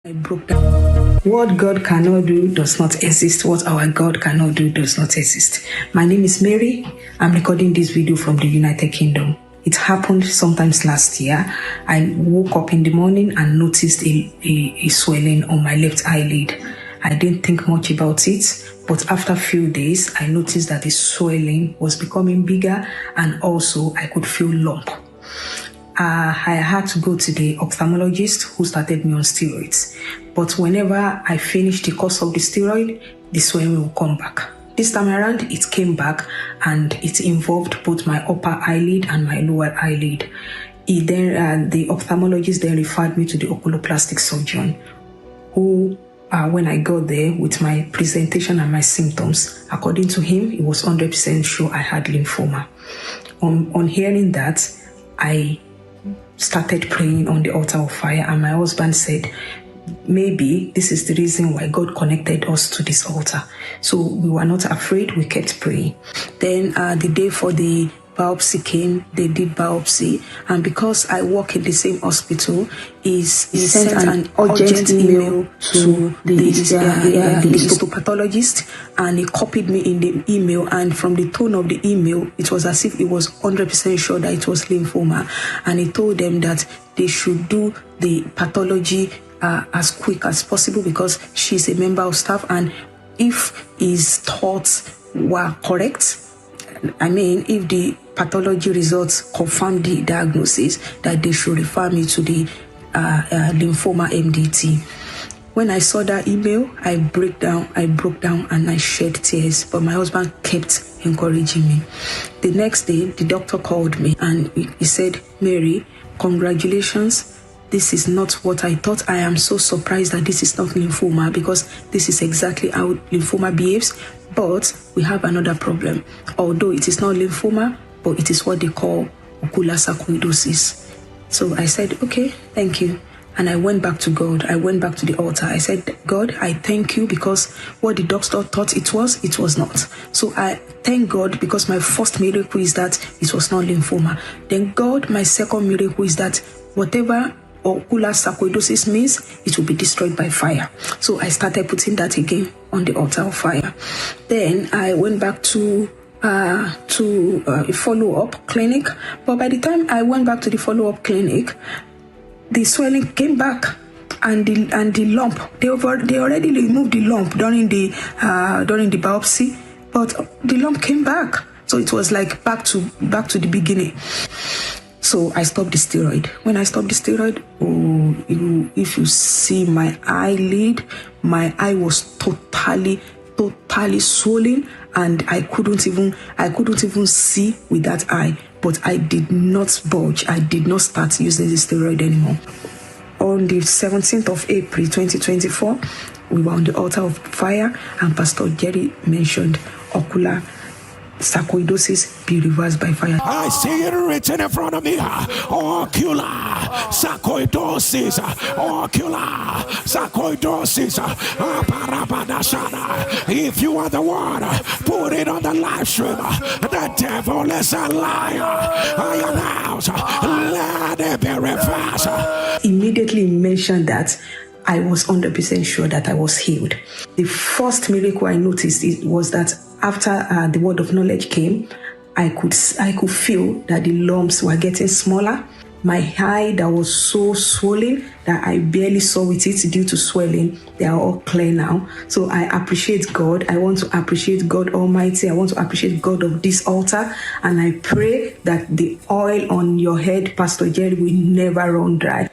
I broke down. What God cannot do does not exist. What our God cannot do does not exist. My name is Mary. I'm recording this video from the United Kingdom. It happened sometimes last year. I woke up in the morning and noticed a swelling on my left eyelid. I didn't think much about it, but after a few days, I noticed that the swelling was becoming bigger and also I could feel lump. I had to go to the ophthalmologist who started me on steroids. But whenever I finished the course of the steroid, the swelling will come back. This time around, it came back and it involved both my upper eyelid and my lower eyelid. The ophthalmologist then referred me to the ocular plastic surgeon who, when I got there with my presentation and my symptoms, according to him, he was 100% sure I had lymphoma. On hearing that, I started praying on the altar of fire, and my husband said, maybe this is the reason why God connected us to this altar. So we were not afraid, we kept praying. Then the day for the biopsy came, they did biopsy, and because I work in the same hospital, he sent an urgent email to the histopathologist, and he copied me in the email, and from the tone of the email, it was as if he was 100% sure that it was lymphoma, and he told them that they should do the pathology as quick as possible because she's a member of staff, and if his thoughts were correct, if the pathology results confirm the diagnosis, that they should refer me to the lymphoma MDT. When I saw that email, I broke down and I shed tears, but my husband kept encouraging me. The next day, the doctor called me and he said, Mary, congratulations. This is not what I thought. I am so surprised that this is not lymphoma because this is exactly how lymphoma behaves. But we have another problem. Although it is not lymphoma, but it is what they call ocular sarcoidosis. So I said, okay, thank you. And I went back to God. I went back to the altar. I said, God, I thank you because what the doctor thought it was not. So I thank God because my first miracle is that it was not lymphoma. Then God, my second miracle is that whatever ocular sarcoidosis means, it will be destroyed by fire. So I started putting that again on the altar of fire. Then I went back to a follow-up clinic. But by the time I went back to the follow-up clinic, the swelling came back and the lump. They already removed the lump during the biopsy, but the lump came back. So it was like back to the beginning. So I stopped the steroid. When I stopped the steroid, if you see my eyelid, my eye was totally swollen, and I couldn't even see with that eye. But I did not budge. I did not start using the steroid anymore. On the 17th of April 2024, we were on the altar of fire, and Pastor Jerry mentioned ocular sarcoidosis be reversed by fire. I see it written in front of me. Ocular sarcoidosis. Ocular sarcoidosis. If you are the one, put it on the live stream. The devil is a liar. I announce, let it be reversed. Immediately mentioned that I was 100% sure that I was healed. The first miracle I noticed was that after the word of knowledge came, I could feel that the lumps were getting smaller. My eye that was so swollen that I barely saw with it due to swelling, they are all clear now. So I appreciate God. I want to appreciate God Almighty. I want to appreciate God of this altar. And I pray that the oil on your head, Pastor Jerry, will never run dry.